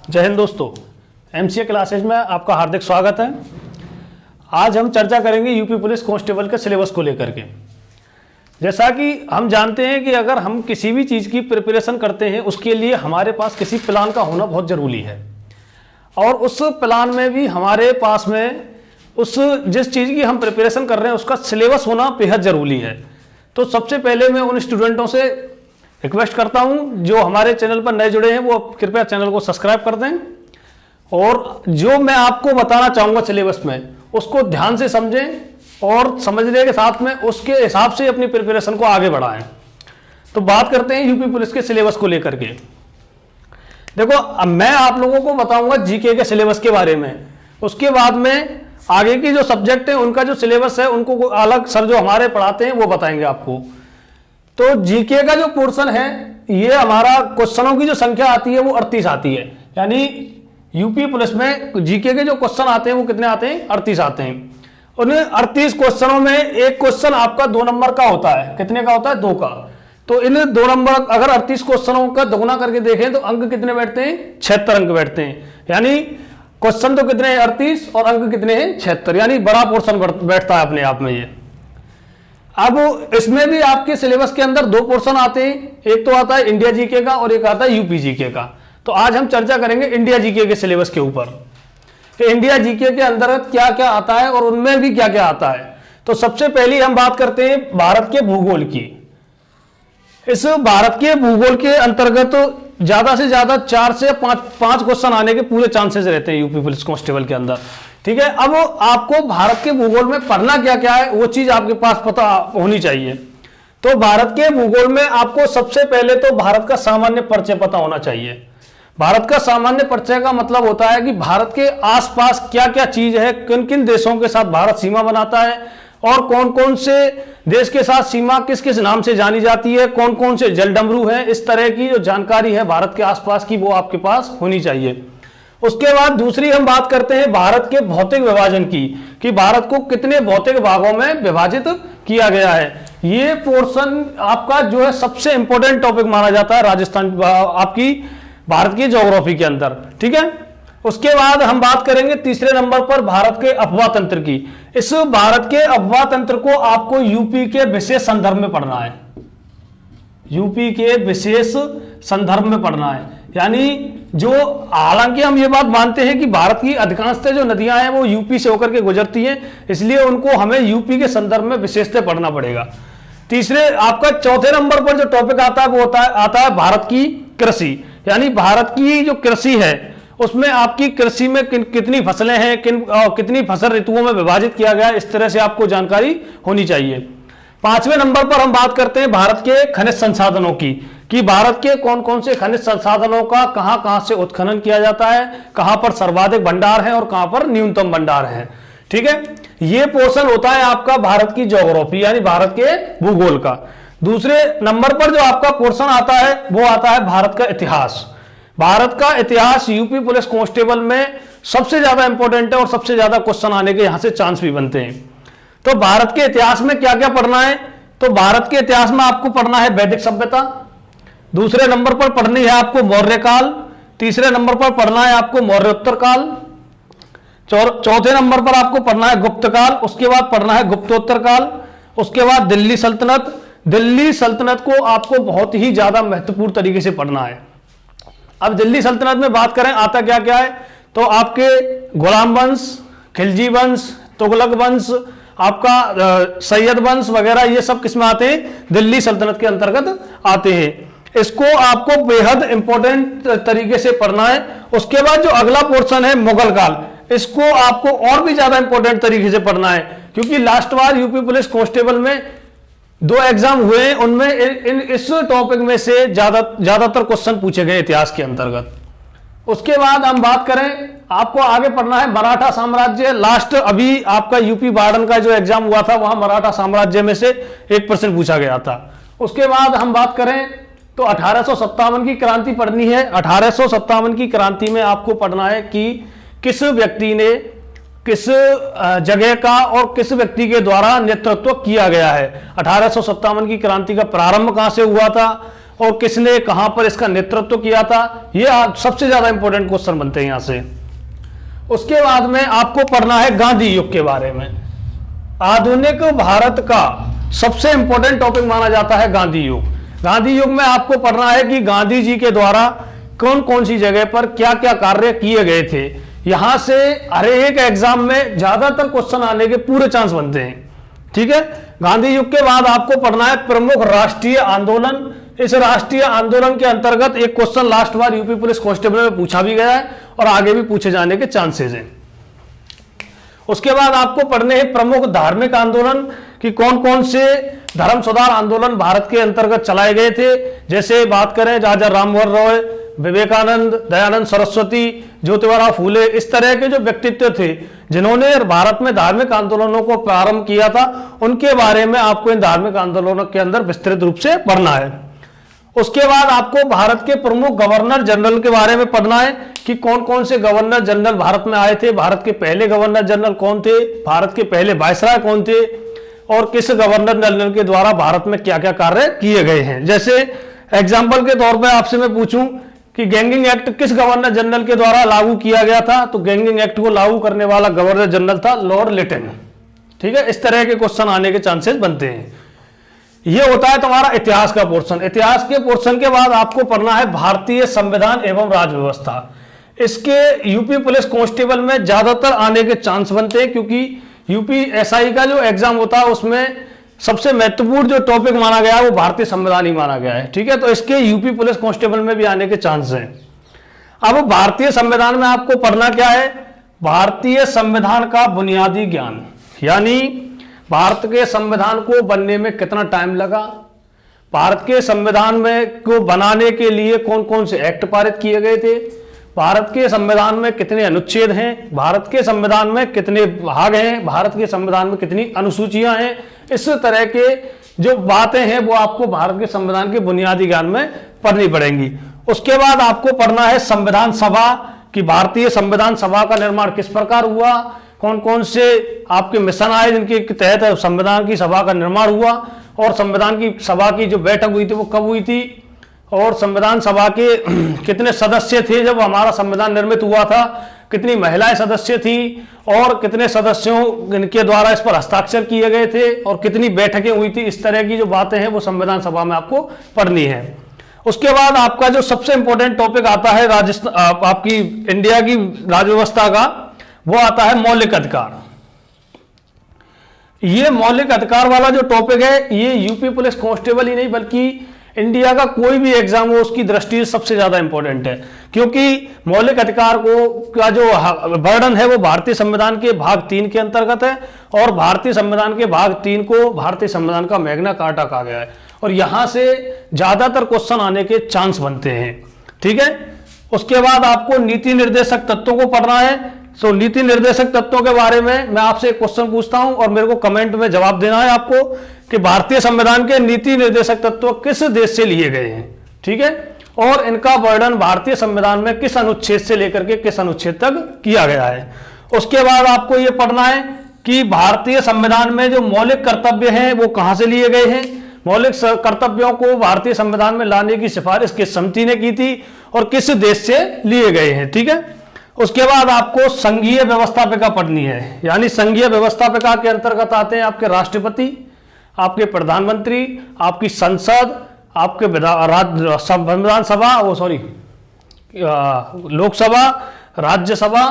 जय हिंद दोस्तों, MCA classes में आपका हार्दिक स्वागत है। आज हम चर्चा करेंगे यूपी पुलिस कांस्टेबल के सिलेबस को लेकर के। जैसा कि हम जानते हैं कि अगर हम किसी भी चीज़ की प्रिपरेशन करते हैं उसके लिए हमारे पास किसी प्लान का होना बहुत ज़रूरी है, और उस प्लान में भी हमारे पास में जिस चीज़ की हम प्रिपरेशन कर रहे हैं उसका सिलेबस होना बेहद ज़रूरी है। तो सबसे पहले मैं उन स्टूडेंटों से रिक्वेस्ट करता हूं जो हमारे चैनल पर नए जुड़े हैं वो कृपया चैनल को सब्सक्राइब कर दें, और जो मैं आपको बताना चाहूँगा सिलेबस में उसको ध्यान से समझें और समझने के साथ में उसके हिसाब से अपनी प्रिपरेशन को आगे बढ़ाएं। तो बात करते हैं यूपी पुलिस के सिलेबस को लेकर के। देखो, अब मैं आप लोगों को बताऊंगा जीके के सिलेबस के बारे में, उसके बाद में आगे की जो सब्जेक्ट है उनका जो सिलेबस है उनको अलग सर जो हमारे पढ़ाते हैं वो बताएंगे आपको। तो जीके का जो पोर्शन है ये हमारा क्वेश्चनों की जो संख्या आती है वो 38 आती है, यानी यूपी पुलिस में जीके के जो क्वेश्चन आते हैं वो कितने आते हैं? 38 आते हैं। उन 38 क्वेश्चनों में एक क्वेश्चन आपका 2 नंबर का होता है। कितने का होता है? 2 का। तो इन 2 नंबर अगर 38 क्वेश्चनों का दोगुना करके देखें तो अंक कितने बैठते हैं? 76 अंक बैठते हैं। यानी क्वेश्चन तो कितने हैं? 38, और अंक कितने हैं? 76, यानी बड़ा पोर्शन बैठता है अपने आप में ये। अब इसमें भी आपके सिलेबस के अंदर 2 पोर्शन आते हैं, एक तो आता है इंडिया जीके का और एक आता है यूपी जीके का। तो आज हम चर्चा करेंगे इंडिया जीके के सिलेबस के ऊपर कि इंडिया जीके के अंदर क्या क्या आता है और उनमें भी क्या क्या आता है। तो सबसे पहले हम बात करते हैं भारत के भूगोल की। इस भारत के भूगोल के अंतर्गत ज्यादा से ज्यादा 4 से 5 क्वेश्चन आने के पूरे चांसेस रहते हैं यूपी पुलिस कांस्टेबल के अंदर। ठीक है, अब आपको भारत के भूगोल में पढ़ना क्या क्या है वो चीज आपके पास पता होनी चाहिए। तो भारत के भूगोल में आपको सबसे पहले तो भारत का सामान्य परिचय पता होना चाहिए। भारत का सामान्य परिचय का मतलब होता है कि भारत के आसपास क्या क्या चीज है, किन किन देशों के साथ भारत सीमा बनाता है, और कौन कौन से देश के साथ सीमा किस किस नाम से जानी जाती है, कौन कौन से जलडमरू हैं, इस तरह की जो जानकारी है भारत के आसपास की वो आपके पास होनी चाहिए। उसके बाद दूसरी हम बात करते हैं भारत के भौतिक विभाजन की, कि भारत को कितने भौतिक भागों में विभाजित किया गया है। ये पोर्शन आपका जो है सबसे इंपॉर्टेंट टॉपिक माना जाता है राजस्थान आपकी भारत की ज्योग्राफी के अंदर। ठीक है, उसके बाद हम बात करेंगे तीसरे नंबर पर भारत के अफवाह तंत्र की। इस भारत के अफवाह तंत्र को आपको यूपी के विशेष संदर्भ में पढ़ना है, यूपी के विशेष संदर्भ में पढ़ना है। यानी जो, हालांकि हम ये बात मानते हैं कि भारत की अधिकांशतः जो नदियां हैं वो यूपी से होकर के गुजरती हैं, इसलिए उनको हमें यूपी के संदर्भ में विशेषतः पढ़ना पड़ेगा। तीसरे आपका चौथे नंबर पर जो टॉपिक आता है वो आता है भारत की कृषि, यानी भारत की जो कृषि है उसमें आपकी कृषि में कितनी फसलें हैं, कितनी फसल ऋतुओं में विभाजित किया गया है, इस तरह से आपको जानकारी होनी चाहिए। 5वें नंबर पर हम बात करते हैं भारत के खनिज संसाधनों की, कि भारत के कौन कौन से खनिज संसाधनों का कहां कहां से उत्खनन किया जाता है, कहां पर सर्वाधिक भंडार है और कहां पर न्यूनतम भंडार है। ठीक है, ये पोर्शन होता है आपका भारत की ज्योग्राफी यानी भारत के भूगोल का। दूसरे नंबर पर जो आपका पोर्शन आता है वो आता है भारत का इतिहास। भारत का इतिहास यूपी पुलिस कांस्टेबल में सबसे ज्यादा इंपॉर्टेंट है और सबसे ज्यादा क्वेश्चन आने के यहां से चांस भी बनते हैं। तो भारत के इतिहास में क्या क्या पढ़ना है? तो भारत के इतिहास में आपको पढ़ना है वैदिक सभ्यता, दूसरे नंबर पर पढ़नी है आपको मौर्य काल, तीसरे नंबर पर पढ़ना है आपको मौर्योत्तर काल, चौथे नंबर पर आपको पढ़ना है गुप्त काल, उसके बाद पढ़ना है गुप्तोत्तर काल, उसके बाद दिल्ली सल्तनत। दिल्ली सल्तनत को आपको बहुत ही ज्यादा महत्वपूर्ण तरीके से पढ़ना है। अब दिल्ली सल्तनत में बात करें आता क्या क्या है, तो आपके गुलाम वंश, खिलजी वंश, तुगलक वंश, आपका सैयद वंश वगैरह, ये सब किसमें आते हैं? दिल्ली सल्तनत के अंतर्गत आते हैं। इसको आपको बेहद इंपॉर्टेंट तरीके से पढ़ना है। उसके बाद जो अगला पोर्शन है मुगल काल, इसको आपको और भी ज्यादा इंपॉर्टेंट तरीके से पढ़ना है, क्योंकि लास्ट बार यूपी पुलिस कांस्टेबल में 2 एग्जाम हुए हैं, उनमें इस टॉपिक में से ज्यादातर क्वेश्चन पूछे गए इतिहास के अंतर्गत। उसके बाद हम बात करें, आपको आगे पढ़ना है मराठा साम्राज्य। लास्ट अभी आपका यूपी वार्डन का जो एग्जाम हुआ था वहां मराठा साम्राज्य में से 1% पूछा गया था। उसके बाद हम बात करें तो 1857 की क्रांति पढ़नी है। 1857 की क्रांति में आपको पढ़ना है कि किस व्यक्ति ने किस जगह का और किस व्यक्ति के द्वारा नेतृत्व किया गया है। 1857 की क्रांति का प्रारंभ कहां से हुआ था, और किसने कहां पर इसका नेतृत्व किया था, ये सबसे ज्यादा इंपॉर्टेंट क्वेश्चन बनते हैं यहां से। उसके बाद में आपको पढ़ना है गांधी युग के बारे में। आधुनिक भारत का सबसे इंपॉर्टेंट टॉपिक माना जाता है गांधी युग। गांधी युग में आपको पढ़ना है कि गांधी जी के द्वारा कौन कौन सी जगह पर क्या क्या कार्य किए गए थे। यहां से हर एक एग्जाम में ज्यादातर क्वेश्चन आने के पूरे चांस बनते हैं, ठीक है। गांधी युग के बाद आपको पढ़ना है प्रमुख राष्ट्रीय आंदोलन। इस राष्ट्रीय आंदोलन के अंतर्गत एक क्वेश्चन लास्ट बार यूपी पुलिस कांस्टेबल में पूछा भी गया है और आगे भी पूछे जाने के चांसेस हैं। उसके बाद आपको पढ़ने हैं प्रमुख धार्मिक आंदोलन कि कौन कौन से धर्म सुधार आंदोलन भारत के अंतर्गत चलाए गए थे। जैसे बात करें राजा राममोहन रॉय, विवेकानंद, दयानंद सरस्वती, ज्योतिबा फूले, इस तरह के जो व्यक्तित्व थे जिन्होंने भारत में धार्मिक आंदोलनों को प्रारंभ किया था, उनके बारे में आपको इन धार्मिक आंदोलनों के अंदर विस्तृत रूप से पढ़ना है। उसके बाद आपको भारत के प्रमुख गवर्नर जनरल के बारे में पढ़ना है कि कौन कौन से गवर्नर जनरल भारत में आए थे, भारत के पहले गवर्नर जनरल कौन थे, भारत के पहले वायसराय कौन थे और किस गवर्नर जनरल के द्वारा भारत में क्या क्या कार्य किए गए हैं। जैसे एग्जाम्पल के तौर पर आपसे मैं पूछूं कि गैंगिंग एक्ट किस गवर्नर जनरल के द्वारा लागू किया गया था, तो गैंगिंग एक्ट को लागू करने वाला गवर्नर जनरल था लॉर्ड लिटन, ठीक है। इस तरह के क्वेश्चन आने के चांसेस बनते हैं। यह होता है तुम्हारा इतिहास का पोर्शन। इतिहास के पोर्शन के बाद आपको पढ़ना है भारतीय संविधान एवं राज्य व्यवस्था। इसके यूपी पुलिस कांस्टेबल में ज्यादातर आने के चांस बनते हैं क्योंकि यूपी एसआई का जो एग्जाम होता है उसमें सबसे महत्वपूर्ण जो टॉपिक माना गया है वो भारतीय संविधान ही माना गया है, ठीक है। तो इसके यूपी पुलिस कांस्टेबल में भी आने के चांस हैं। अब भारतीय संविधान में आपको पढ़ना क्या है, भारतीय संविधान का बुनियादी ज्ञान, यानी भारत के संविधान को बनने में कितना टाइम लगा, भारत के संविधान में को बनाने के लिए कौन कौन से एक्ट पारित किए गए थे, भारत के संविधान में कितने अनुच्छेद हैं, भारत के संविधान में कितने भाग हैं, भारत के संविधान में कितनी अनुसूचियां हैं। इस तरह के जो बातें हैं वो आपको भारत के संविधान के बुनियादी ज्ञान में पढ़नी पड़ेंगी। उसके बाद आपको पढ़ना है संविधान सभा कि भारतीय संविधान सभा का निर्माण किस प्रकार हुआ, कौन कौन से आपके मिशन आए जिनके तहत संविधान की सभा का निर्माण हुआ और संविधान की सभा की जो बैठक हुई थी वो कब हुई थी और संविधान सभा के कितने सदस्य थे जब हमारा संविधान निर्मित हुआ था, कितनी महिलाएं सदस्य थी और कितने सदस्यों इनके द्वारा इस पर हस्ताक्षर किए गए थे और कितनी बैठकें हुई थी। इस तरह की जो बातें हैं वो संविधान सभा में आपको पढ़नी है। उसके बाद आपका जो सबसे इंपॉर्टेंट टॉपिक आता है राजस्थान आपकी इंडिया की राज्य व्यवस्था का, वो आता है मौलिक अधिकार। ये मौलिक अधिकार वाला जो टॉपिक है ये यूपी पुलिस कांस्टेबल ही नहीं बल्कि इंडिया का कोई भी एग्जाम हो उसकी दृष्टि से सबसे ज्यादा इंपॉर्टेंट है, क्योंकि मौलिक अधिकार को का जो वर्णन है वो भारतीय संविधान के भाग 3 के अंतर्गत है और भारतीय संविधान के भाग 3 को भारतीय संविधान का मैग्ना कार्टा कहा गया है और यहां से ज्यादातर क्वेश्चन आने के चांस बनते हैं, ठीक है। उसके बाद आपको नीति निर्देशक तत्वों को पढ़ना है। सो नीति निर्देशक तत्वों के बारे में मैं आपसे एक क्वेश्चन पूछता हूं और मेरे को कमेंट में जवाब देना है आपको कि भारतीय संविधान के नीति निर्देशक तत्व किस देश से लिए गए हैं, ठीक है, और इनका वर्णन भारतीय संविधान में किस अनुच्छेद से लेकर के किस अनुच्छेद तक किया गया है। उसके बाद आपको यह पढ़ना है कि भारतीय संविधान में जो मौलिक कर्तव्य हैं वो कहां से लिए गए हैं, मौलिक कर्तव्यों को भारतीय संविधान में लाने की सिफारिश किस समिति ने की थी और किस देश से लिए गए हैं, ठीक है। उसके बाद आपको संघीय व्यवस्थापिका पढ़नी है, यानी संघीय व्यवस्थापिका के अंतर्गत आते हैं आपके राष्ट्रपति, आपके प्रधानमंत्री, आपकी संसद, आपके संविधान सभा लोकसभा, राज्यसभा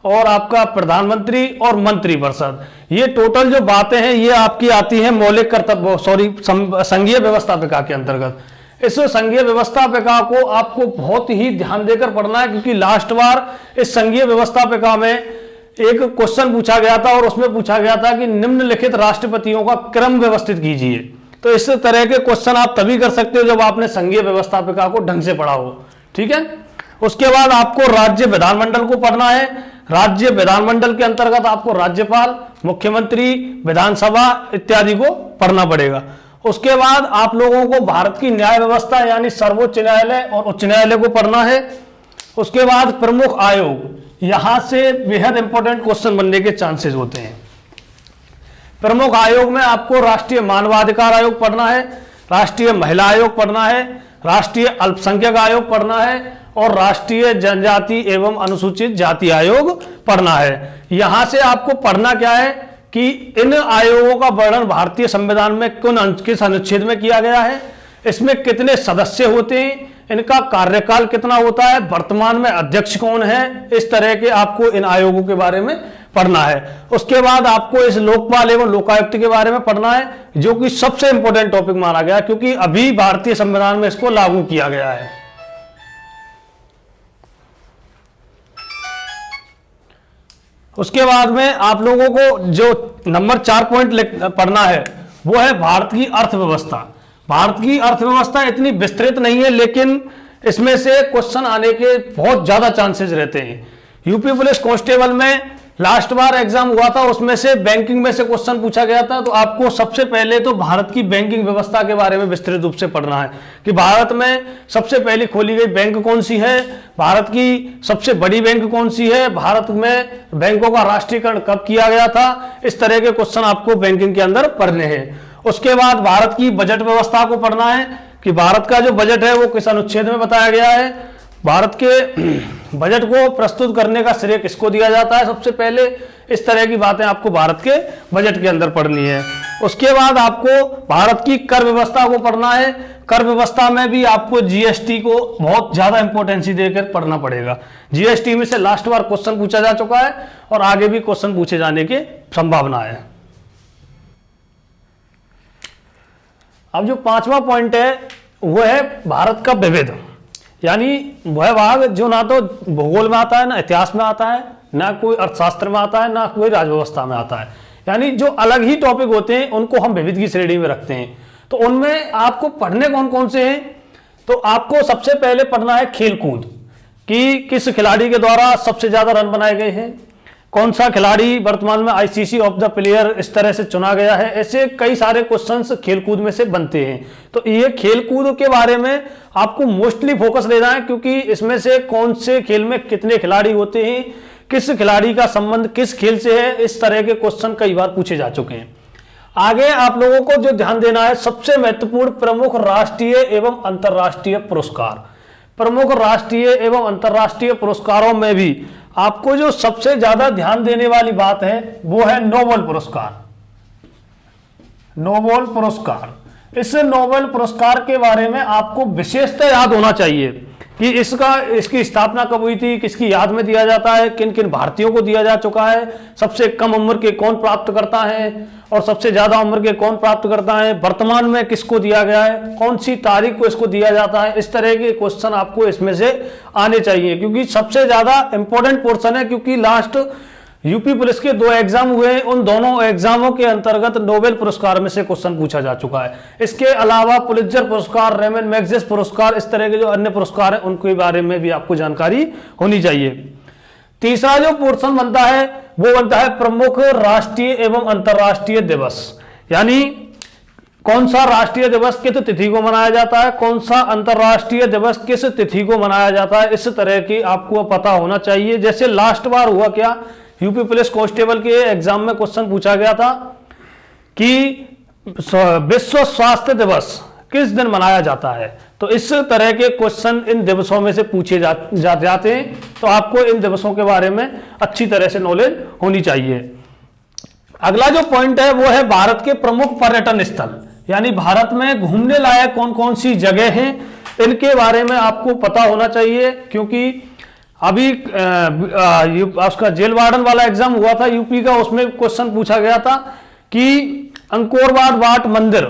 और आपका प्रधानमंत्री और मंत्रिपरिषद। ये टोटल जो बातें हैं ये आपकी आती हैं मौलिक कर्तव्य संघीय व्यवस्थापिका के अंतर्गत। इस संघीय व्यवस्थापिका को आपको बहुत ही ध्यान देकर पढ़ना है क्योंकि लास्ट बार इस संघीय व्यवस्थापिका में एक क्वेश्चन पूछा गया था और उसमें पूछा गया था कि निम्नलिखित राष्ट्रपतियों का क्रम व्यवस्थित कीजिए। तो इस तरह के क्वेश्चन आप तभी कर सकते हो जब आपने संघीय व्यवस्थापिका को ढंग से पढ़ा हो, ठीक है। उसके बाद आपको राज्य विधानमंडल को पढ़ना है। राज्य विधानमंडल के अंतर्गत आपको राज्यपाल, मुख्यमंत्री, विधानसभा इत्यादि को पढ़ना पड़ेगा। उसके बाद आप लोगों को भारत की न्याय व्यवस्था यानी सर्वोच्च न्यायालय और उच्च न्यायालय को पढ़ना है। उसके बाद प्रमुख आयोग, यहां से बेहद इंपॉर्टेंट क्वेश्चन बनने के चांसेस होते हैं। प्रमुख आयोग में आपको राष्ट्रीय मानवाधिकार आयोग पढ़ना है, राष्ट्रीय महिला आयोग पढ़ना है, राष्ट्रीय अल्पसंख्यक आयोग पढ़ना है और राष्ट्रीय जनजाति एवं अनुसूचित जाति आयोग पढ़ना है। यहां से आपको पढ़ना क्या है कि इन आयोगों का वर्णन भारतीय संविधान में किस अनुच्छेद में किया गया है, इसमें कितने सदस्य होते हैं, इनका कार्यकाल कितना होता है, वर्तमान में अध्यक्ष कौन है, इस तरह के आपको इन आयोगों के बारे में पढ़ना है। उसके बाद आपको इस लोकपाल एवं लोकायुक्त के बारे में पढ़ना है, जो कि सबसे इंपॉर्टेंट टॉपिक माना गया क्योंकि अभी भारतीय संविधान में इसको लागू किया गया है। उसके बाद में आप लोगों को जो नंबर 4 पॉइंट पढ़ना है वो है भारत की अर्थव्यवस्था। भारत की अर्थव्यवस्था इतनी विस्तृत नहीं है, लेकिन इसमें से क्वेश्चन आने के बहुत ज्यादा चांसेस रहते हैं। यूपी पुलिस कांस्टेबल में लास्ट बार एग्जाम हुआ था, उसमें से बैंकिंग में से क्वेश्चन पूछा गया था। तो आपको सबसे पहले तो भारत की बैंकिंग व्यवस्था के बारे में विस्तृत रूप से पढ़ना है कि भारत में सबसे पहले खोली गई बैंक कौन सी है, भारत की सबसे बड़ी बैंक कौन सी है, भारत में बैंकों का राष्ट्रीयकरण कब किया गया था। इस तरह के क्वेश्चन आपको बैंकिंग के अंदर पढ़ने हैं। उसके बाद भारत की बजट व्यवस्था को पढ़ना है कि भारत का जो बजट है वो किस अनुच्छेद में बताया गया है, भारत के बजट को प्रस्तुत करने का श्रेय किसको दिया जाता है सबसे पहले। इस तरह की बातें आपको भारत के बजट के अंदर पढ़नी है। उसके बाद आपको भारत की कर व्यवस्था को पढ़ना है। कर व्यवस्था में भी आपको जीएसटी को बहुत ज्यादा इंपॉर्टेंसी देकर पढ़ना पड़ेगा। जीएसटी में से लास्ट बार क्वेश्चन पूछा जा चुका है और आगे भी क्वेश्चन पूछे जाने की संभावना है। अब जो 5वां पॉइंट है वो है भारत का विविध, यानी वह भाग जो ना तो भूगोल में आता है, ना इतिहास में आता है, ना कोई अर्थशास्त्र में आता है, ना कोई राजव्यवस्था में आता है। यानी जो अलग ही टॉपिक होते हैं उनको हम विविध की श्रेणी में रखते हैं। तो उनमें आपको पढ़ने कौन कौन से हैं, तो आपको सबसे पहले पढ़ना है खेलकूद कि किस खिलाड़ी के द्वारा सबसे ज्यादा रन बनाए गए हैं, कौन सा खिलाड़ी वर्तमान में आईसीसी ऑफ द प्लेयर इस तरह से चुना गया है। ऐसे कई सारे क्वेश्चंस खेलकूद में से बनते हैं। तो ये खेलकूद के बारे में आपको मोस्टली फोकस देना है क्योंकि इसमें से कौन से खेल में कितने खिलाड़ी होते हैं, किस खिलाड़ी का संबंध किस खेल से है, इस तरह के क्वेश्चन कई बार पूछे जा चुके हैं। आगे आप लोगों को जो ध्यान देना है, सबसे महत्वपूर्ण प्रमुख राष्ट्रीय एवं अंतर्राष्ट्रीय पुरस्कार। प्रमुख राष्ट्रीय एवं अंतर्राष्ट्रीय पुरस्कारों में भी आपको जो सबसे ज्यादा ध्यान देने वाली बात है वो है नोबेल पुरस्कार। नोबेल पुरस्कार, इस नोबेल पुरस्कार के बारे में आपको विशेषता याद होना चाहिए कि इसकी स्थापना कब हुई थी, किसकी याद में दिया जाता है, किन किन भारतीयों को दिया जा चुका है, सबसे कम उम्र के कौन प्राप्त करता है और सबसे ज्यादा उम्र के कौन प्राप्त करता है, वर्तमान में किसको दिया गया है, कौन सी तारीख को इसको दिया जाता है। इस तरह के क्वेश्चन आपको इसमें से आने चाहिए क्योंकि सबसे ज्यादा इंपॉर्टेंट पोर्शन है। क्योंकि लास्ट यूपी पुलिस के 2 एग्जाम हुए हैं, उन दोनों एग्जामों के अंतर्गत नोबेल पुरस्कार में से क्वेश्चन पूछा जा चुका है। इसके अलावा पुलित्जर पुरस्कार, रेमन मैग्सेसे पुरस्कार, इस तरह के जो अन्य पुरस्कार हैं उनके बारे में भी आपको जानकारी होनी चाहिए। तीसरा जो पोर्शन बनता है वो बनता है प्रमुख राष्ट्रीय एवं अंतर्राष्ट्रीय दिवस, यानी कौन सा राष्ट्रीय दिवस किस तिथि को मनाया जाता है, कौन सा अंतर्राष्ट्रीय दिवस किस तिथि को मनाया जाता है। इस तरह की आपको पता होना चाहिए। जैसे लास्ट बार हुआ क्या, यूपी पुलिस कांस्टेबल के एग्जाम में क्वेश्चन पूछा गया था कि विश्व स्वास्थ्य दिवस किस दिन मनाया जाता है। तो इस तरह के क्वेश्चन इन दिवसों में से पूछे जाते हैं। तो आपको इन दिवसों के बारे में अच्छी तरह से नॉलेज होनी चाहिए। अगला जो पॉइंट है वो है भारत के प्रमुख पर्यटन स्थल, यानी भारत में घूमने लायक कौन कौन सी जगह हैं, इनके बारे में आपको पता होना चाहिए। क्योंकि अभी उसका जेल वार्डन वाला एग्जाम हुआ था यूपी का, उसमें क्वेश्चन पूछा गया था कि अंकोर वाट मंदिर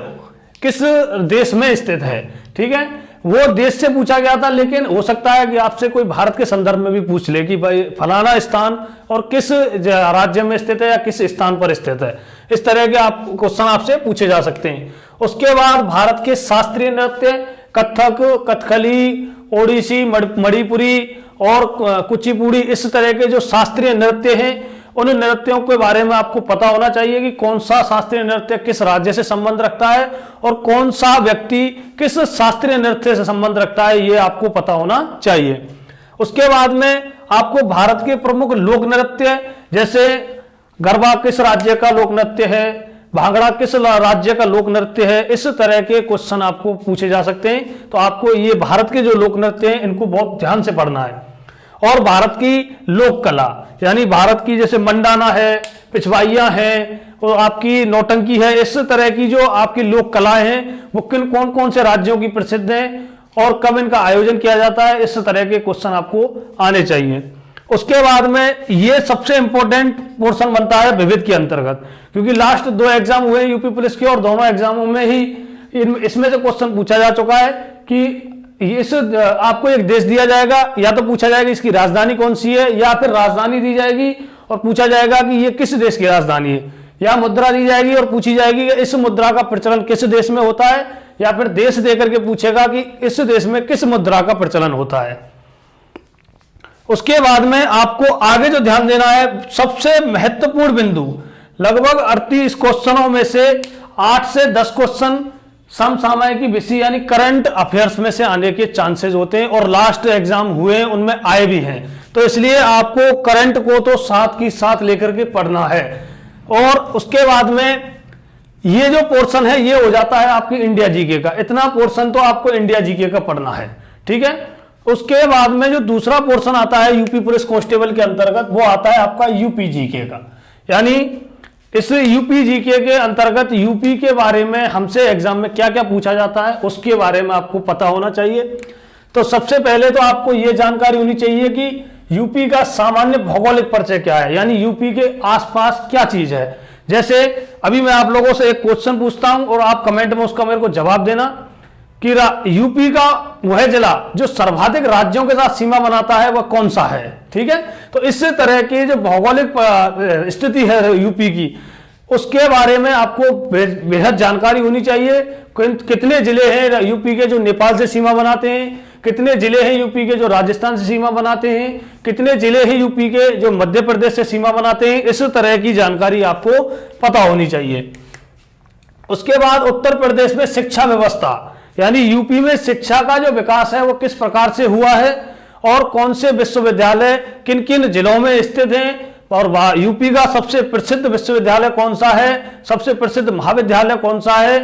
किस देश में स्थित है। ठीक है, वो देश से पूछा गया था, लेकिन हो सकता है कि आपसे कोई भारत के संदर्भ में भी पूछ ले कि भाई फलाना स्थान और किस राज्य में स्थित है या किस स्थान पर स्थित है। इस तरह के आप क्वेश्चन आपसे पूछे जा सकते हैं। उसके बाद भारत के शास्त्रीय नृत्य कथक, कथकली, ओडिसी, मणिपुरी और कुचिपुड़ी, इस तरह के जो शास्त्रीय नृत्य हैं उन नृत्यों के बारे में आपको पता होना चाहिए कि कौन सा शास्त्रीय नृत्य किस राज्य से संबंध रखता है और कौन सा व्यक्ति किस शास्त्रीय नृत्य से संबंध रखता है, ये आपको पता होना चाहिए। उसके बाद में आपको भारत के प्रमुख लोक नृत्य, जैसे गरबा किस राज्य का लोक नृत्य है, भांगड़ा किस राज्य का लोक नृत्य है, इस तरह के क्वेश्चन आपको पूछे जा सकते हैं। तो आपको ये भारत के जो लोक नृत्य हैं इनको बहुत ध्यान से पढ़ना है। और भारत की लोक कला यानी भारत की जैसे मंडाना है, पिछवाइयां हैं और आपकी नौटंकी है, इस तरह की जो आपकी लोक कलाएं हैं वो कौन कौन से राज्यों की प्रसिद्ध हैं और कब इनका आयोजन किया जाता है, इस तरह के क्वेश्चन आपको आने चाहिए। उसके बाद में ये सबसे इंपॉर्टेंट पोर्शन बनता है विविध के अंतर्गत, क्योंकि लास्ट 2 एग्जाम हुए यूपी पुलिस के और दोनों एग्जामों में ही इसमें से क्वेश्चन पूछा जा चुका है कि इस आपको एक देश दिया जाएगा, या तो पूछा जाएगा इसकी राजधानी कौन सी है, या फिर राजधानी दी जाएगी और पूछा जाएगा कि ये किस देश की राजधानी है, या मुद्रा दी जाएगी और पूछी जाएगी कि इस मुद्रा का प्रचलन किस देश में होता है, या फिर देश देकर के पूछेगा कि इस देश में किस मुद्रा का प्रचलन होता है। उसके बाद में आपको आगे जो ध्यान देना है, सबसे महत्वपूर्ण बिंदु, लगभग 38 क्वेश्चनों में से 8 से 10 क्वेश्चन समसामयिक विषय यानी करंट अफेयर्स में से आने के चांसेस होते हैं, और लास्ट एग्जाम हुए उनमें आए भी हैं। तो इसलिए आपको करंट को तो साथ की साथ लेकर के पढ़ना है। और उसके बाद में ये जो पोर्शन है ये हो जाता है आपकी इंडिया जीके का, इतना पोर्शन तो आपको इंडिया जीके का पढ़ना है, ठीक है। उसके बाद में जो दूसरा पोर्शन आता है यूपी पुलिस कांस्टेबल के अंतर्गत, वो आता है आपका यूपी जीके का। यानी इस यूपी जीके के अंतर्गत यूपी के बारे में हमसे एग्जाम में क्या क्या पूछा जाता है उसके बारे में आपको पता होना चाहिए। तो सबसे पहले तो आपको यह जानकारी होनी चाहिए कि यूपी का सामान्य भौगोलिक परिचय क्या है, यानी यूपी के आसपास क्या चीज है। जैसे अभी मैं आप लोगों से एक क्वेश्चन पूछता हूं और आप कमेंट में उसका मेरे को जवाब देना कि यूपी का वह जिला जो सर्वाधिक राज्यों के साथ सीमा बनाता है वह कौन सा है, ठीक है। तो इस तरह की जो भौगोलिक स्थिति है यूपी की, उसके बारे में आपको बेहद जानकारी होनी चाहिए। कितने जिले हैं यूपी के जो नेपाल से सीमा बनाते हैं, कितने जिले हैं यूपी के जो राजस्थान से सीमा बनाते हैं, कितने जिले हैं यूपी के जो मध्य प्रदेश से सीमा बनाते हैं, इस तरह की जानकारी आपको पता होनी चाहिए। उसके बाद उत्तर प्रदेश में शिक्षा व्यवस्था, यानी यूपी में शिक्षा का जो विकास है वो किस प्रकार से हुआ है और कौन से विश्वविद्यालय किन किन जिलों में स्थित हैं, और यूपी का सबसे प्रसिद्ध विश्वविद्यालय कौन सा है, सबसे प्रसिद्ध महाविद्यालय कौन सा है,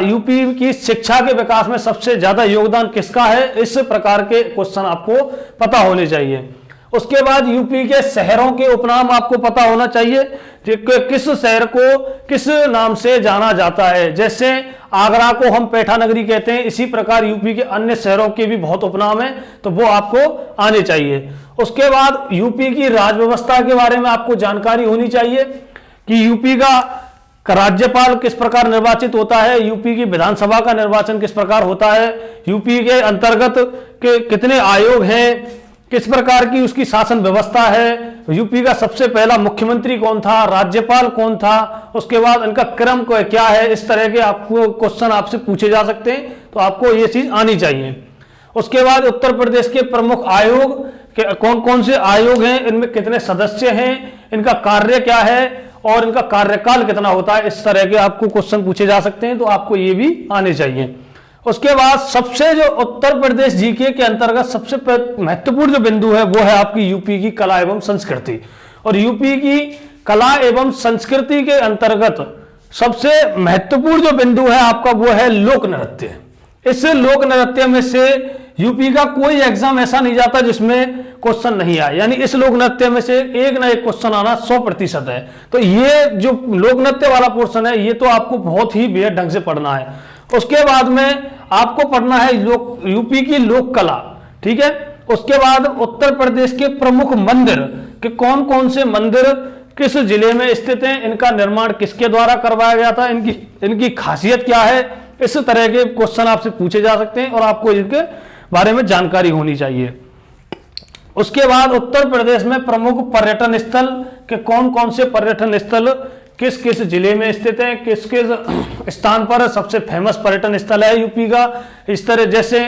यूपी की शिक्षा के विकास में सबसे ज्यादा योगदान किसका है, इस प्रकार के क्वेश्चन आपको पता होने चाहिए। उसके बाद यूपी के शहरों के उपनाम आपको पता होना चाहिए कि किस शहर को किस नाम से जाना जाता है। जैसे आगरा को हम पैठा नगरी कहते हैं, इसी प्रकार यूपी के अन्य शहरों के भी बहुत उपनाम हैं, तो वो आपको आने चाहिए। उसके बाद यूपी की राज्य व्यवस्था के बारे में आपको जानकारी होनी चाहिए कि यूपी का राज्यपाल किस प्रकार निर्वाचित होता है, यूपी की विधानसभा का निर्वाचन किस प्रकार होता है, यूपी के अंतर्गत के कितने आयोग हैं, किस प्रकार की उसकी शासन व्यवस्था है, यूपी का सबसे पहला मुख्यमंत्री कौन था, राज्यपाल कौन था, उसके बाद इनका क्रम क्या है, इस तरह के आपको क्वेश्चन आपसे पूछे जा सकते हैं, तो आपको ये चीज आनी चाहिए। उसके बाद उत्तर प्रदेश के प्रमुख आयोग कौन कौन से आयोग हैं, इनमें कितने सदस्य हैं, इनका कार्य क्या है और इनका कार्यकाल कितना होता है, इस तरह के आपको क्वेश्चन पूछे जा सकते हैं, तो आपको ये भी आने चाहिए। उसके बाद सबसे जो उत्तर प्रदेश जीके के अंतर्गत सबसे महत्वपूर्ण जो बिंदु है वो है आपकी यूपी की कला एवं संस्कृति। और यूपी की कला एवं संस्कृति के अंतर्गत सबसे महत्वपूर्ण जो बिंदु है आपका वो है लोक नृत्य। इस लोक नृत्य में से यूपी का कोई एग्जाम ऐसा नहीं जाता जिसमें क्वेश्चन नहीं आए, यानी इस लोक नृत्य में से एक ना एक क्वेश्चन आना 100% है। तो ये जो लोक नृत्य वाला पोर्शन है ये तो आपको बहुत ही बेहद ढंग से पढ़ना है। उसके बाद में आपको पढ़ना है यूपी की लोक कला, ठीक है। उसके बाद उत्तर प्रदेश के प्रमुख मंदिर कि कौन कौन से मंदिर किस जिले में स्थित हैं, इनका निर्माण किसके द्वारा करवाया गया था, इनकी खासियत क्या है, इस तरह के क्वेश्चन आपसे पूछे जा सकते हैं और आपको इनके बारे में जानकारी होनी चाहिए। उसके बाद उत्तर प्रदेश में प्रमुख पर्यटन स्थल के कौन कौन से पर्यटन स्थल किस किस जिले में स्थित है, किस किस स्थान पर सबसे फेमस पर्यटन स्थल है यूपी का। इस तरह जैसे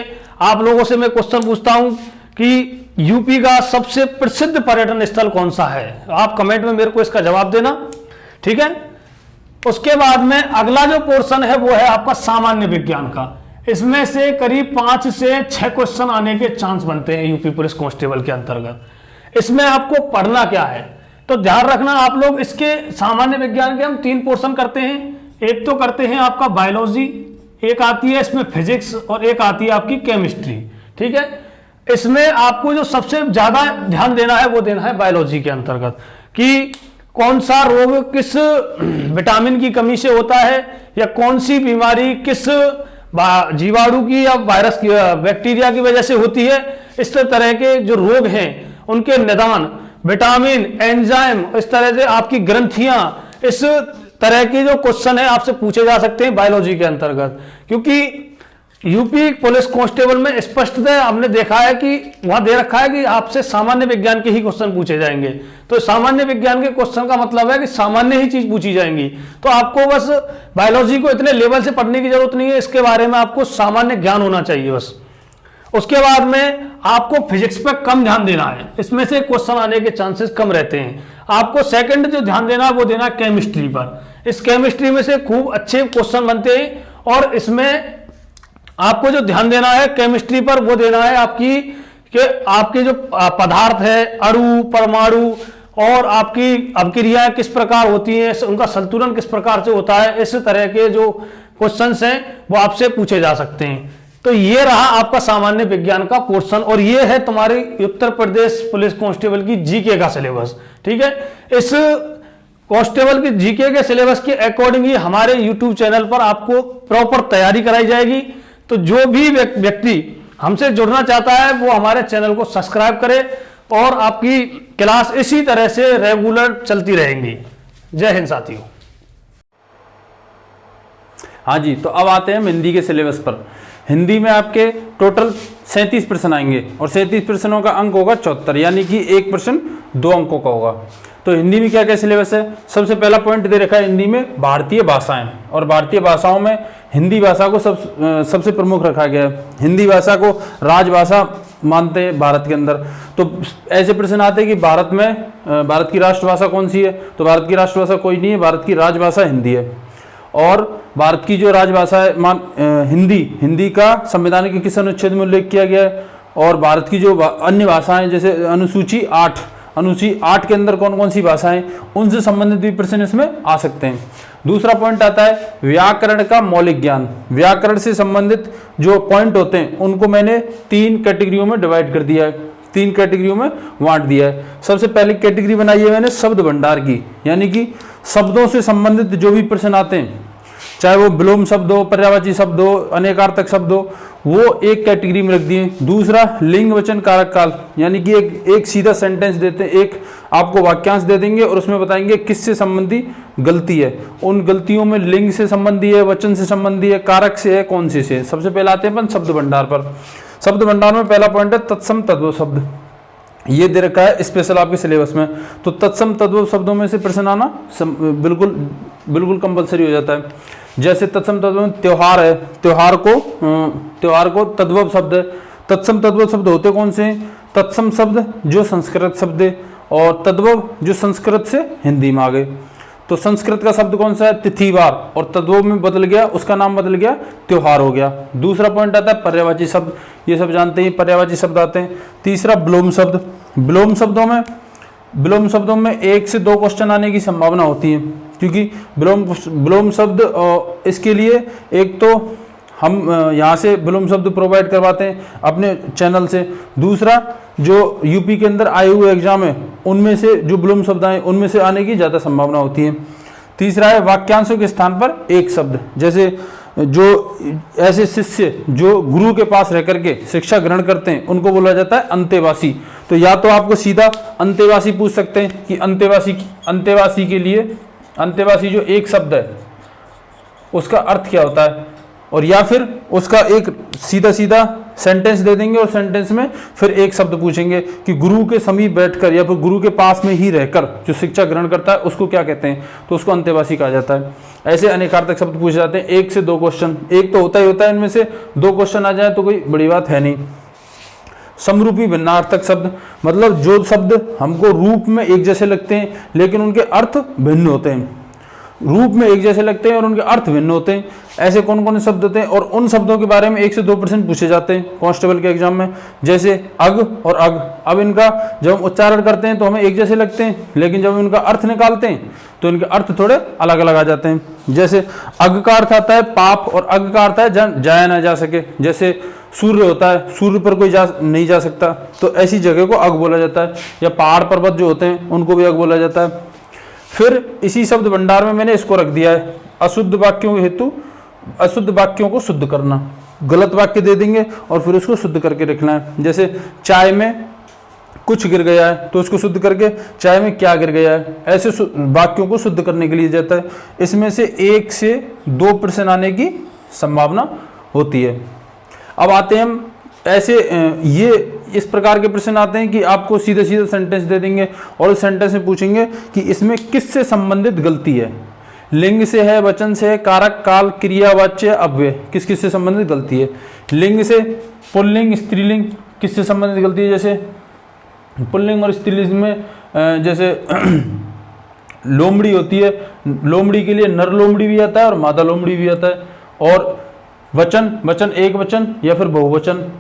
आप लोगों से मैं क्वेश्चन पूछता हूं कि यूपी का सबसे प्रसिद्ध पर्यटन स्थल कौन सा है, आप कमेंट में मेरे को इसका जवाब देना, ठीक है। उसके बाद में अगला जो पोर्शन है वो है आपका सामान्य विज्ञान का। इसमें से करीब 5 से 6 क्वेश्चन आने के चांस बनते हैं यूपी पुलिस कांस्टेबल के अंतर्गत। इसमें आपको पढ़ना क्या है, तो ध्यान रखना आप लोग, इसके सामान्य विज्ञान के हम 3 पोर्शन करते हैं। एक तो करते हैं आपका बायोलॉजी, एक आती है इसमें फिजिक्स, और एक आती है आपकी केमिस्ट्री। ठीक है, इसमें आपको जो सबसे ज्यादा ध्यान देना है वो देना है बायोलॉजी के अंतर्गत, कि कौन सा रोग किस विटामिन की कमी से होता है, या कौन सी बीमारी किस जीवाणु की या वायरस की, बैक्टीरिया की वजह से होती है। इस तरह के जो रोग हैं उनके निदान, विटामिन, एंजाइम, इस तरह से आपकी ग्रंथियां, इस तरह के जो क्वेश्चन है आपसे पूछे जा सकते हैं बायोलॉजी के अंतर्गत। क्योंकि यूपी पुलिस कांस्टेबल में स्पष्टतः हमने देखा है कि वहां दे रखा है कि आपसे सामान्य विज्ञान के ही क्वेश्चन पूछे जाएंगे। तो सामान्य विज्ञान के क्वेश्चन का मतलब है कि सामान्य ही चीज पूछी जाएंगी। तो आपको बस बायोलॉजी को इतने लेवल से पढ़ने की जरूरत नहीं है, इसके बारे में आपको सामान्य ज्ञान होना चाहिए बस। उसके बाद में आपको फिजिक्स पर कम ध्यान देना है, इसमें से क्वेश्चन आने के चांसेस कम रहते हैं। आपको सेकंड जो ध्यान देना है वो देना है केमिस्ट्री पर। इस केमिस्ट्री में से खूब अच्छे क्वेश्चन बनते हैं, और इसमें आपको जो ध्यान देना है केमिस्ट्री पर वो देना है आपके जो पदार्थ है, अणु, परमाणु, और आपकी अभिक्रियाएं किस प्रकार होती हैं, उनका संतुलन किस प्रकार से होता है। इस तरह के जो क्वेश्चंस हैं वो आपसे पूछे जा सकते हैं। तो ये रहा आपका सामान्य विज्ञान का पोर्शन, और ये है तुम्हारी उत्तर प्रदेश पुलिस कांस्टेबल की जीके का सिलेबस। ठीक है, इस कांस्टेबल की जीके के सिलेबस के अकॉर्डिंग ही हमारे यूट्यूब चैनल पर आपको प्रॉपर तैयारी कराई जाएगी। तो जो भी व्यक्ति हमसे जुड़ना चाहता है वो हमारे चैनल को सब्सक्राइब करे, और आपकी क्लास इसी तरह से रेगुलर चलती रहेंगी। जय हिंद साथियों। हाँ जी, तो अब आते हैं हम हिंदी के सिलेबस पर। हिंदी में आपके टोटल 37 प्रश्न आएंगे, और 37 प्रश्नों का अंक होगा 74, यानी कि एक प्रश्न 2 अंकों का होगा। तो हिंदी में क्या क्या सिलेबस है? सबसे पहला पॉइंट दे रखा है हिंदी में भारतीय भाषाएं, और भारतीय भाषाओं में हिंदी भाषा को सबसे प्रमुख रखा गया है। हिंदी भाषा को राजभाषा मानते हैं भारत के अंदर। तो ऐसे प्रश्न आते हैं कि भारत की राष्ट्रभाषा कौन सी है? तो भारत की राष्ट्रभाषा कोई नहीं है, भारत की राजभाषा हिंदी है। और भारत की जो राजभाषा है हिंदी का संविधान के किस अनुच्छेद में उल्लेख किया गया है? और भारत की जो अन्य भाषाएं, जैसे अनुसूची 8 के अंदर कौन कौन सी भाषाएं, उनसे संबंधित भी प्रश्न इसमें आ सकते हैं। दूसरा पॉइंट आता है व्याकरण का मौलिक ज्ञान। व्याकरण से संबंधित जो पॉइंट होते हैं उनको मैंने 3 कैटेगरियों में डिवाइड कर दिया है, 3 कैटेगरियों में बांट दिया है। सबसे पहली कैटेगरी बनाई है मैंने शब्द भंडार की, यानी कि शब्दों से संबंधित जो भी प्रश्न आते हैं, चाहे वो विलोम शब्द हो, पर्यायवाची शब्द हो, अनेकार्थक शब्द हो, वो एक कैटेगरी में रख दिए। दूसरा लिंग वचन कारक काल, यानी कि एक सीधा सेंटेंस देते हैं, एक आपको वाक्यांश दे देंगे और उसमें बताएंगे किससे संबंधी गलती है। उन गलतियों में लिंग से संबंधी है, वचन से संबंधी है, कारक से है, कौन से से। सबसे पहले आते हैं अपन शब्द भंडार पर। शब्द भंडार में पहला पॉइंट है तत्सम तद्भव शब्द। ये दे रखा है स्पेशल आपके सिलेबस में। तो तत्सम तद्भव शब्दों में से प्रश्न आना बिल्कुल कंपलसरी हो जाता है। जैसे तत्सम तद्भव में त्योहार है, त्योहार को तद्भव शब्द है। तत्सम तद्भव शब्द होते कौन से हैं? तत्सम शब्द जो संस्कृत शब्द है, और तद्भव जो संस्कृत से हिंदी में आ गए। तो संस्कृत का शब्द कौन सा है? तिथिवार, और तद्भव में बदल गया, उसका नाम बदल गया, त्योहार हो गया। दूसरा पॉइंट आता है पर्यायवाची शब्द। ये सब जानते हैं पर्यायवाची शब्द आते हैं। तीसरा विलोम शब्द। विलोम शब्दों में 1 से 2 क्वेश्चन आने की संभावना होती है, क्योंकि विलोम शब्द इसके लिए एक तो हम यहाँ से विलोम शब्द प्रोवाइड करवाते हैं अपने चैनल से। दूसरा जो यूपी के अंदर आए हुए एग्जाम है उनमें से जो विलोम शब्द आए उनमें से आने की ज़्यादा संभावना होती है। तीसरा है वाक्यांशों के स्थान पर एक शब्द। जैसे जो ऐसे शिष्य जो गुरु के पास रह करके शिक्षा ग्रहण करते हैं उनको बोला जाता है अंतेवासी। तो या तो आपको सीधा अंतेवासी पूछ सकते हैं कि अंतेवासी के लिए अंतेवासी जो एक शब्द है उसका अर्थ क्या होता है, और या फिर उसका एक सीधा सेंटेंस दे देंगे और सेंटेंस में फिर एक शब्द पूछेंगे कि गुरु के समीप बैठकर या फिर गुरु के पास में ही रहकर जो शिक्षा ग्रहण करता है उसको क्या कहते हैं, तो उसको अंतेवासी कहा जाता है। ऐसे अनेकार्थक शब्द पूछे जाते हैं। 1 से 2 क्वेश्चन, एक तो होता ही होता है, इनमें से 2 क्वेश्चन आ जाए तो कोई बड़ी बात है नहीं। समरूपी भिन्नार्थक शब्द, मतलब जो शब्द हमको रूप में एक जैसे लगते हैं लेकिन उनके अर्थ भिन्न होते हैं। रूप में एक जैसे लगते हैं और उनके अर्थ भिन्न होते हैं। ऐसे कौन कौन से शब्द होते हैं और उन शब्दों के बारे में 1 से 2% पूछे जाते हैं कांस्टेबल के एग्जाम में। जैसे अग और अग, अब इनका जब हम उच्चारण करते हैं तो हमें एक जैसे लगते हैं, लेकिन जब इनका अर्थ निकालते हैं तो इनके अर्थ थोड़े अलग अलग आ जाते हैं। जैसे अग का अर्थ आता है पाप और अग का अर्थ है जाया ना जा सके। जैसे सूर्य होता है, सूर्य पर कोई नहीं जा सकता, तो ऐसी जगह को अग बोला जाता है। या पहाड़ पर्वत जो होते हैं उनको भी अग बोला जाता है। फिर इसी शब्द भंडार में मैंने इसको रख दिया है, अशुद्ध वाक्यों के हेतु अशुद्ध वाक्यों को शुद्ध करना। गलत वाक्य दे देंगे और फिर उसको शुद्ध करके रखना है। जैसे चाय में कुछ गिर गया है तो उसको शुद्ध करके चाय में क्या गिर गया है, ऐसे वाक्यों को शुद्ध करने के लिए जाता है। इसमें से 1 से 2% आने की संभावना होती है। अब आते हैं हम ऐसे ये इस प्रकार के प्रश्न आते हैं कि आपको सीधे सीधे सेंटेंस दे देंगे और उस सेंटेंस में पूछेंगे कि इसमें किससे संबंधित गलती है। लिंग से है, वचन से है, कारक, काल, क्रिया, वाच्य, अव्यय, किस किस से संबंधित गलती है। लिंग से पुल्लिंग, स्त्रीलिंग किससे संबंधित गलती है। जैसे पुल्लिंग और स्त्रीलिंग में जैसे लोमड़ी होती है, लोमड़ी के लिए नर लोमड़ी भी आता है और मादा लोमड़ी भी आता है। और वचन एक वचन या फिर बहुवचन।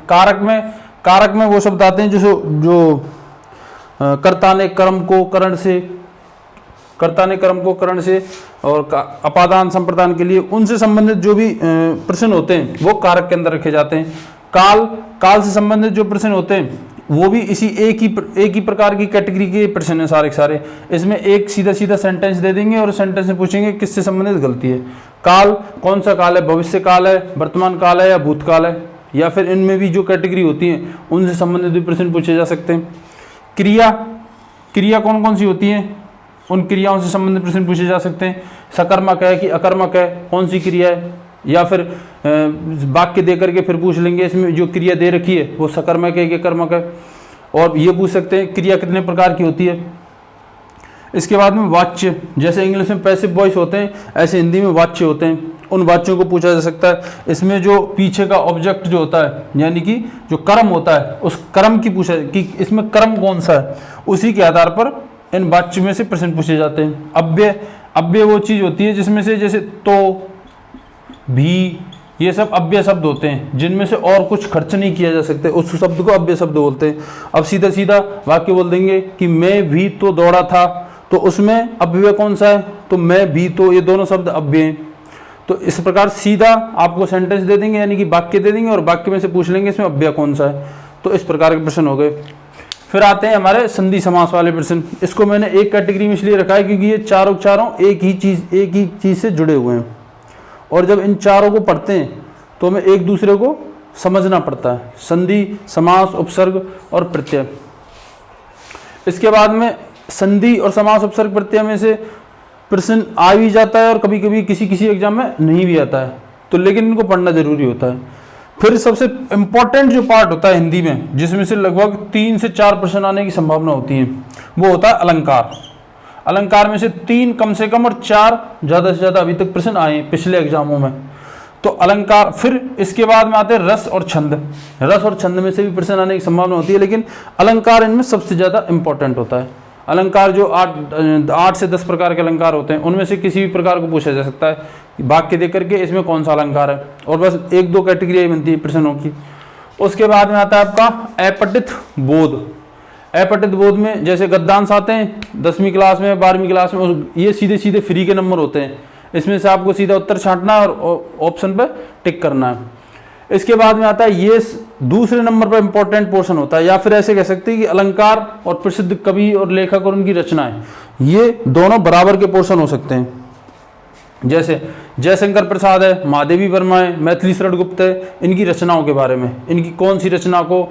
कारक में वो शब्द आते हैं जो कर्ता ने कर्म को करण से और अपादान संप्रदान के लिए उनसे संबंधित जो भी प्रश्न होते हैं वो कारक के अंदर रखे जाते हैं। काल से संबंधित जो प्रश्न होते हैं वो भी इसी एक ही प्रकार की कैटेगरी के प्रश्न हैं सारे के सारे। इसमें एक सीधा सीधा सेंटेंस दे देंगे और सेंटेंस में पूछेंगे किससे संबंधित गलती है। काल कौन सा काल है, भविष्य काल है, वर्तमान काल है या भूतकाल है, या फिर इनमें भी जो कैटेगरी होती है उनसे संबंधित भी प्रश्न पूछे जा सकते हैं। क्रिया कौन कौन सी होती है, उन क्रियाओं से संबंधित प्रश्न पूछे जा सकते हैं। सकर्मक है कि अकर्मक है, कौन सी क्रिया है, या फिर वाक्य दे करके फिर पूछ लेंगे इसमें जो क्रिया दे रखी है वो सकर्मक है कि कर्मक है। और ये पूछ सकते हैं क्रिया कितने प्रकार की होती है। इसके बाद में वाच्य, जैसे इंग्लिश में पैसिव वॉइस होते हैं ऐसे हिंदी में वाच्य होते हैं, उन वाच्यों को पूछा जा सकता है। इसमें जो पीछे का ऑब्जेक्ट जो होता है यानी कि जो कर्म होता है उस कर्म की पूछा कि इसमें कर्म कौन सा है, उसी के आधार पर इन वाच्य में से प्रश्न पूछे जाते हैं। अव्यय वो चीज होती है जिसमें से जैसे तो, भी, ये सब अव्यय शब्द होते हैं जिनमें से और कुछ खर्च नहीं किया जा सकते, उस शब्द को अव्यय शब्द बोलते हैं। अब सीधा सीधा वाक्य बोल देंगे कि मैं भी तो दौड़ा था, तो उसमें अव्यय कौन सा है, तो मैं भी तो, ये दोनों शब्द अव्यय हैं। तो इस प्रकार सीधा आपको सेंटेंस दे देंगे यानी कि वाक्य दे देंगे और वाक्य में से पूछ लेंगे इसमें अव्यय कौन सा है। तो इस प्रकार के प्रश्न हो गए। फिर आते हैं हमारे संधि समास वाले प्रश्न। इसको मैंने एक कैटेगरी में इसलिए रखा है क्योंकि ये चारों एक ही चीज से जुड़े हुए हैं और जब इन चारों को पढ़ते हैं तो हमें एक दूसरे को समझना पड़ता है। संधि, समास, उपसर्ग और प्रत्यय। इसके बाद में संधि और समास, उपसर्ग, प्रत्यय में से प्रश्न आ भी जाता है और कभी कभी किसी एग्जाम में नहीं भी आता है, तो लेकिन इनको पढ़ना जरूरी होता है। फिर सबसे इंपॉर्टेंट जो पार्ट होता है हिंदी में जिसमें से लगभग 3 से 4 प्रश्न आने की संभावना होती है वो होता है अलंकार। अलंकार में से 3 कम से कम और 4 ज्यादा से ज्यादा अभी तक प्रश्न आए पिछले एग्जामों में। तो अलंकार, फिर इसके बाद में आते हैं रस और छंद। रस और छंद में से भी प्रश्न आने की संभावना होती है लेकिन अलंकार इनमें सबसे ज्यादा इंपॉर्टेंट होता है। अलंकार जो 8 से 10 प्रकार के अलंकार होते हैं उनमें से किसी भी प्रकार को पूछा जा सकता है वाक्य दे करके इसमें कौन सा अलंकार है, और बस 1-2 कैटेगरी बनती है प्रश्नों की। उसके बाद में आता है आपका अपठित बोध। अपठित बोध में जैसे गद्यांश आते हैं 10वीं क्लास में, 12वीं क्लास में, ये सीधे सीधे फ्री के नंबर होते हैं। इसमें से आपको सीधा उत्तर छांटना है और ऑप्शन पर टिक करना है। इसके बाद में आता है ये दूसरे नंबर पर इंपॉर्टेंट पोर्शन होता है, या फिर ऐसे कह सकते हैं कि अलंकार और प्रसिद्ध कवि और लेखक और उनकी रचनाएं ये दोनों बराबर के पोर्शन हो सकते हैं। जैसे जयशंकर प्रसाद है, महादेवी वर्मा है, मैथिली शरण गुप्त है, इनकी रचनाओं के बारे में, इनकी कौन सी रचना को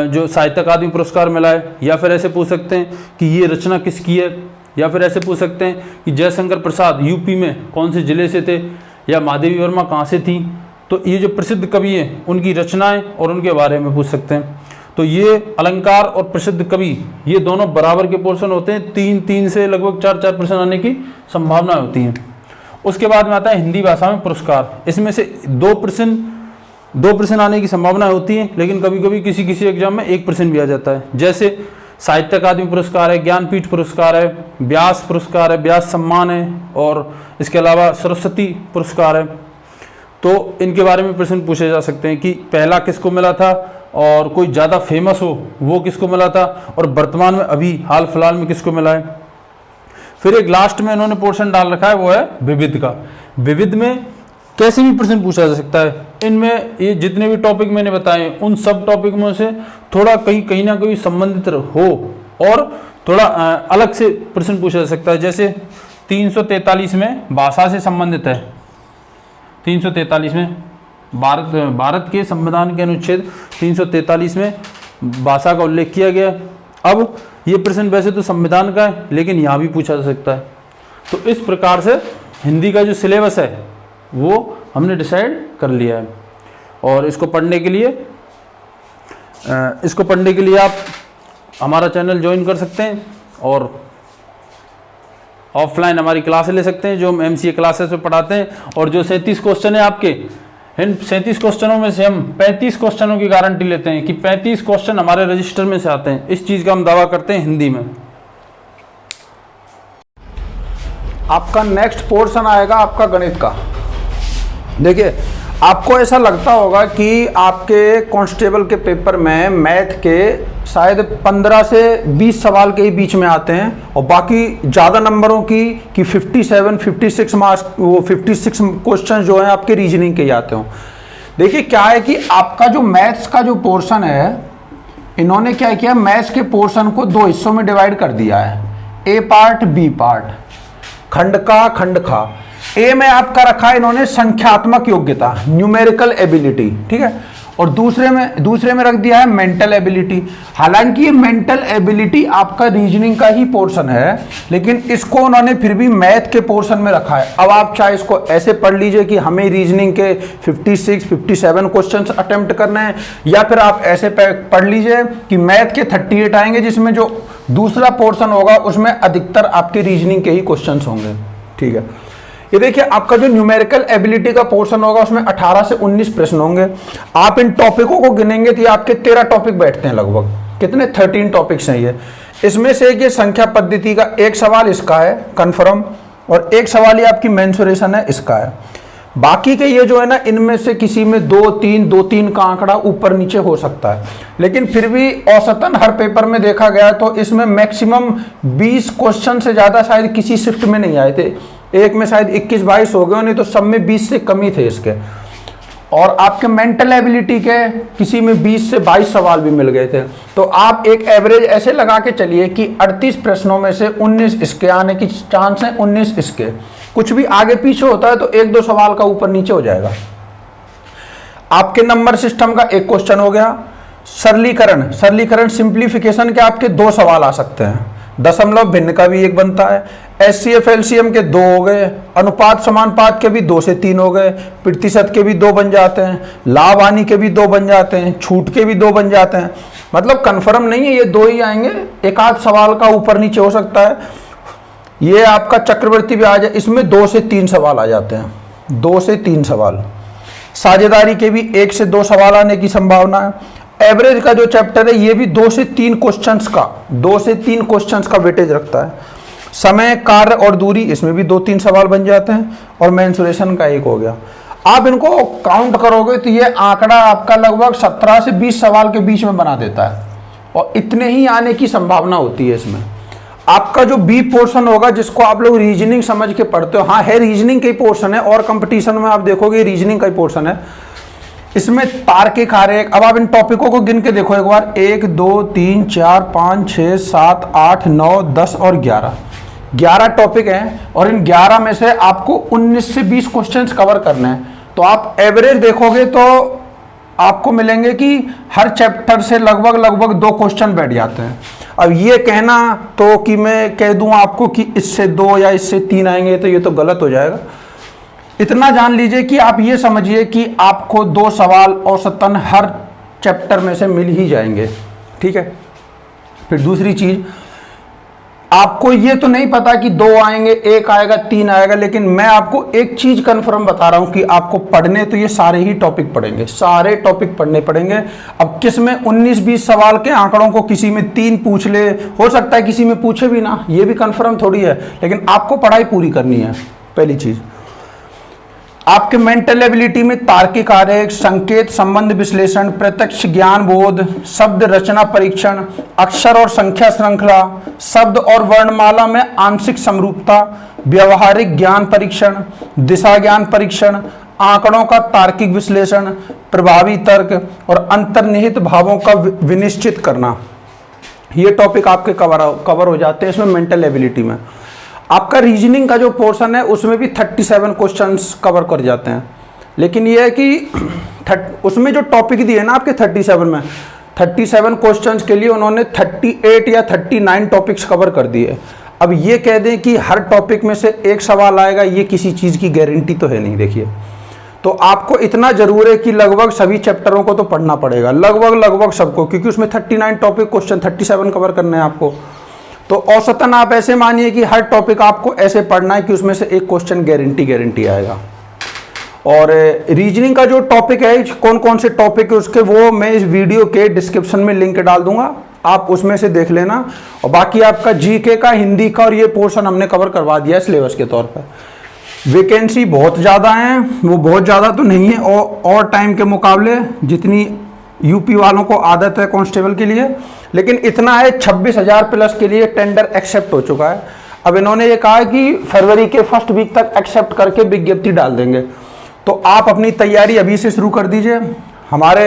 जो साहित्य अकादमी पुरस्कार मिला है, या फिर ऐसे पूछ सकते हैं कि ये रचना किसकी है, या फिर ऐसे पूछ सकते हैं कि जयशंकर प्रसाद यूपी में कौन से जिले से थे, या महादेवी वर्मा कहाँ से थी। तो ये जो प्रसिद्ध कवि हैं उनकी रचनाएं और उनके बारे में पूछ सकते हैं। तो ये अलंकार और प्रसिद्ध कवि ये दोनों बराबर के पोर्शन होते हैं। 3-3 से लगभग 4-4 प्रश्न आने की संभावना होती है। उसके बाद में आता है हिंदी भाषा में पुरस्कार। इसमें से 2 प्रश्न आने की संभावना होती है लेकिन कभी कभी किसी एग्जाम में 1 प्रश्न भी आ जाता है। जैसे साहित्य अकादमी पुरस्कार है, ज्ञानपीठ पुरस्कार है, व्यास पुरस्कार है, व्यास सम्मान है, और इसके अलावा सरस्वती पुरस्कार है। तो इनके बारे में प्रश्न पूछे जा सकते हैं कि पहला किसको मिला था, और कोई ज़्यादा फेमस हो वो किसको मिला था, और वर्तमान में अभी हाल फिलहाल में किसको मिला है। फिर एक लास्ट में इन्होंने पोर्शन डाल रखा है, वो है विविध का। विविध में कैसे भी प्रश्न पूछा जा सकता है। इनमें ये जितने भी टॉपिक मैंने बताए उन सब टॉपिक में से थोड़ा कहीं ना कहीं संबंधित हो और थोड़ा अलग से प्रश्न पूछा जा सकता है। जैसे 343 में भाषा से संबंधित है। 343 में भारत के संविधान के अनुच्छेद 343 में भाषा का उल्लेख किया गया। अब ये प्रश्न वैसे तो संविधान का है, लेकिन यहाँ भी पूछा जा सकता है। तो इस प्रकार से हिंदी का जो सिलेबस है वो हमने डिसाइड कर लिया है। और इसको पढ़ने के लिए आप हमारा चैनल ज्वाइन कर सकते हैं और ऑफलाइन हमारी क्लासें ले सकते हैं, जो हम MCA क्लासेस में पढ़ाते हैं। और जो 37 क्वेश्चन है आपके, इन 37 क्वेश्चनों में से हम 35 क्वेश्चनों की गारंटी लेते हैं कि 35 क्वेश्चन हमारे रजिस्टर में से आते हैं। इस चीज़ का हम दावा करते हैं हिंदी में। आपका नेक्स्ट पोर्शन आएगा आपका गणित का। देखिए, आपको ऐसा लगता होगा कि आपके कांस्टेबल के पेपर में मैथ के शायद 15 से 20 सवाल के ही बीच में आते हैं, और बाकी ज़्यादा नंबरों की कि 57, 56 मार्क्स, वो 56 क्वेश्चन जो हैं आपके रीजनिंग के ही आते हों। देखिए क्या है कि आपका जो मैथ्स का जो पोर्शन है, इन्होंने क्या किया, मैथ्स के पोर्शन को 2 हिस्सों में डिवाइड कर दिया है, ए पार्ट बी पार्ट, खंड का खंड खा। ए में आपका रखा है इन्होंने संख्यात्मक योग्यता, न्यूमेरिकल एबिलिटी, ठीक है, और दूसरे में रख दिया है मेंटल एबिलिटी। हालांकि ये मेंटल एबिलिटी आपका रीजनिंग का ही पोर्शन है, लेकिन इसको उन्होंने फिर भी मैथ के पोर्शन में रखा है। अब आप चाहे इसको ऐसे पढ़ लीजिए कि हमें रीजनिंग के 56, 57 क्वेश्चंस अटेम्प्ट करने हैं, या फिर आप ऐसे पढ़ लीजिए कि मैथ के 38 आएंगे, जिसमें जो दूसरा पोर्शन होगा उसमें अधिकतर आपके रीजनिंग के ही क्वेश्चन होंगे, ठीक है। ये देखिए, आपका जो न्यूमेरिकल एबिलिटी का पोर्शन होगा उसमें 18 से 19 प्रश्न होंगे। आप इन टॉपिकों को गिनेंगे तो ये आपके 13 टॉपिक बैठते हैं लगभग। कितने? 13 टॉपिक्स हैं ये। इसमें से ये संख्या पद्धति का एक सवाल इसका है कन्फर्म, और एक सवाल ये आपकी मेंसुरेशन है, इसका है। बाकी के ये जो है ना, इनमें से किसी में 2-3 का आंकड़ा ऊपर नीचे हो सकता है, लेकिन फिर भी औसतन हर पेपर में देखा गया तो इसमें मैक्सिमम 20 क्वेश्चन से ज़्यादा शायद किसी शिफ्ट में नहीं आए थे। एक में शायद 21-22 हो गए, नहीं तो सब में 20 से कम ही थे इसके। और आपके मेंटल एबिलिटी के किसी में 20 से 22 सवाल भी मिल गए थे। तो आप एक एवरेज ऐसे लगा के चलिए कि 38 प्रश्नों में से 19 इसके आने की चांस है, 19 इसके। कुछ भी आगे पीछे होता है तो 1-2 सवाल का ऊपर नीचे हो जाएगा। आपके नंबर सिस्टम का एक क्वेश्चन हो गया। सरलीकरण सिंप्लीफिकेशन के आपके 2 सवाल आ सकते हैं। दशमलव भिन्न का भी एक बनता है। HCF LCM के 2 हो गए। अनुपात समानुपात के भी 2 से 3 हो गए। प्रतिशत के भी 2 बन जाते हैं। लाभ हानि के भी 2 बन जाते हैं। छूट के भी 2 बन जाते हैं। मतलब कंफर्म नहीं है, ये 2 ही आएंगे, एक आध सवाल का ऊपर नीचे हो सकता है। ये आपका चक्रवृद्धि भी आ जाए, इसमें 2 से 3 सवाल आ जाते हैं, 2 से 3 सवाल। साझेदारी के भी 1 से 2 सवाल आने की संभावना है। एवरेज का जो चैप्टर है ये भी 2 से 3 क्वेश्चंस का वेटेज रखता है। समय, कार्य और दूरी, इसमें भी 2-3 सवाल बन जाते हैं। और मेंसुरेशन का 1 हो गया। आप इनको काउंट करोगे तो ये आंकड़ा आपका लगभग 17 से 20 सवाल के बीच में बना देता है, और इतने ही आने की संभावना होती है इसमें। आपका जो बी पोर्शन होगा, जिसको आप लोग रीजनिंग समझ के पढ़ते हो, हाँ है रीजनिंग का ही पोर्शन है, और कंपटीशन में आप देखोगे रीजनिंग का ही पोर्शन है। इसमें तार्किक आरेख, अब आप इन टॉपिकों को गिन के देखो एक बार, 1 2 3 4 5 6 7 8 9 10 और 11 टॉपिक हैं, और इन 11 में से आपको 19 से 20 क्वेश्चंस कवर करने हैं। तो आप एवरेज देखोगे तो आपको मिलेंगे कि हर चैप्टर से लगभग 2 क्वेश्चन बैठ जाते हैं। अब ये कहना तो कि मैं कह दूं आपको कि इससे 2 या इससे 3 आएंगे, तो ये तो गलत हो जाएगा। इतना जान लीजिए कि आप ये समझिए कि आपको 2 सवाल औसतन हर चैप्टर में से मिल ही जाएंगे, ठीक है। फिर दूसरी चीज, आपको ये तो नहीं पता कि 2 आएंगे, 1 आएगा, 3 आएगा, लेकिन मैं आपको एक चीज कंफर्म बता रहा हूं कि आपको पढ़ने तो ये सारे ही टॉपिक पढ़ेंगे, सारे टॉपिक पढ़ने पड़ेंगे। अब किस में 19-20 सवाल के आंकड़ों को किसी में 3 पूछ ले, हो सकता है किसी में पूछे भी ना, ये भी कंफर्म थोड़ी है, लेकिन आपको पढ़ाई पूरी करनी है। पहली चीज, आपके मेंटल एबिलिटी में तार्किक आरेख, संकेत संबंध विश्लेषण, प्रत्यक्ष ज्ञान बोध, शब्द रचना परीक्षण, अक्षर और संख्या श्रृंखला, शब्द और वर्णमाला में आंशिक समरूपता, व्यवहारिक ज्ञान परीक्षण, दिशा ज्ञान परीक्षण, आंकड़ों का तार्किक विश्लेषण, प्रभावी तर्क और अंतर्निहित भावों का विनिश्चित करना, ये टॉपिक आपके कवर हो जाते हैं इसमें मेंटल एबिलिटी में। आपका रीजनिंग का जो पोर्शन है उसमें भी 37 क्वेश्चंस कवर कर जाते हैं, लेकिन ये है कि उसमें जो टॉपिक दिए ना आपके 37 में, 37 क्वेश्चंस के लिए उन्होंने 38 या 39 टॉपिक्स कवर कर दिए। अब ये कह दें कि हर टॉपिक में से एक सवाल आएगा, ये किसी चीज़ की गारंटी तो है नहीं। देखिए, तो आपको इतना जरूर है कि लगभग सभी चैप्टरों को तो पढ़ना पड़ेगा, लगभग सबको, क्योंकि उसमें 39 टॉपिक क्वेश्चन 37 कवर करने हैं आपको। तो औसतन आप ऐसे मानिए कि हर टॉपिक आपको ऐसे पढ़ना है कि उसमें से एक क्वेश्चन गारंटी आएगा। और रीजनिंग का जो टॉपिक है, कौन कौन से टॉपिक है उसके, वो मैं इस वीडियो के डिस्क्रिप्शन में लिंक डाल दूंगा, आप उसमें से देख लेना। और बाकी आपका जीके का, हिंदी का और ये पोर्शन हमने कवर करवा दिया है सिलेबस के तौर पर। वैकेंसी बहुत ज़्यादा है, वो बहुत ज़्यादा तो नहीं है और टाइम के मुकाबले जितनी यूपी वालों को आदत है कांस्टेबल के लिए, लेकिन इतना है 26,000 प्लस के लिए टेंडर एक्सेप्ट हो चुका है। अब इन्होंने ये कहा कि फरवरी के फर्स्ट वीक तक एक्सेप्ट करके विज्ञप्ति डाल देंगे, तो आप अपनी तैयारी अभी से शुरू कर दीजिए। हमारे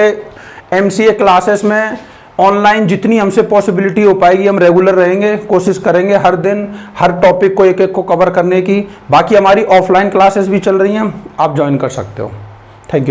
एमसीए क्लासेस में ऑनलाइन जितनी हमसे पॉसिबिलिटी हो पाएगी हम रेगुलर रहेंगे, कोशिश करेंगे हर दिन हर टॉपिक को एक को कवर करने की। बाकी हमारी ऑफलाइन क्लासेस भी चल रही हैं, आप ज्वाइन कर सकते हो। Thank you.